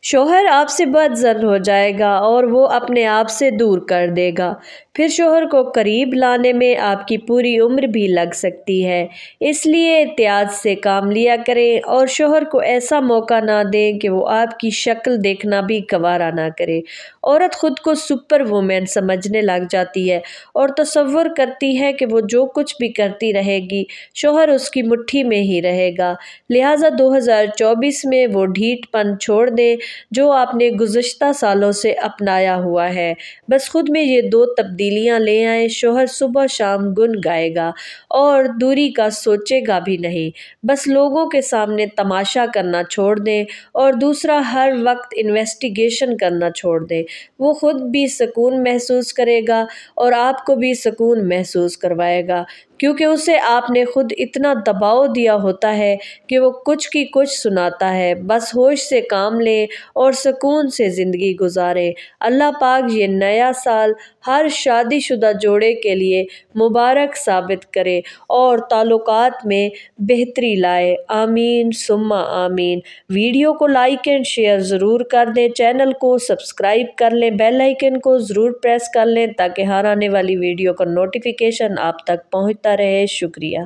شوہر آپ سے بدظن ہو جائے گا اور وہ اپنے آپ سے دور کر دے گا، پھر شوہر کو قریب لانے میں آپ کی پوری عمر بھی لگ سکتی ہے۔ اس لیے احتیاط سے کام لیا کریں اور شوہر کو ایسا موقع نہ دیں کہ وہ آپ کی شکل دیکھنا بھی گوارا نہ کرے۔ عورت خود کو سپر وومن سمجھنے لگ جاتی ہے اور تصور کرتی ہے کہ وہ جو کچھ بھی کرتی رہے گی شوہر اس کی مٹھی میں ہی رہے گا، لہٰذا 2024 میں وہ ڈھیٹ پن چھوڑ دیں جو آپ نے گزشتہ سالوں سے اپنایا ہوا ہے۔ بس خود میں یہ 2 تبدیلیاں لے آئیں، شوہر صبح شام گن گائے گا اور دوری کا سوچے گا بھی نہیں۔ بس لوگوں کے سامنے تماشا کرنا چھوڑ دیں اور دوسرا ہر وقت انویسٹیگیشن کرنا چھوڑ دیں۔ وہ خود بھی سکون محسوس کرے گا اور آپ کو بھی سکون محسوس کروائے گا، کیونکہ اسے آپ نے خود اتنا دباؤ دیا ہوتا ہے کہ وہ کچھ کی کچھ سناتا ہے۔ بس ہوش سے کام لیں اور سکون سے زندگی گزاریں۔ اللہ پاک یہ نیا سال ہر شادی شدہ جوڑے کے لیے مبارک ثابت کرے اور تعلقات میں بہتری لائے، آمین ثم آمین۔ ویڈیو کو لائک اینڈ شیئر ضرور کر دیں، چینل کو سبسکرائب کر لیں، بیل آئیکن کو ضرور پریس کر لیں تاکہ ہر آنے والی ویڈیو کا نوٹیفیکیشن آپ تک پہنچتا رہے۔ شکریہ۔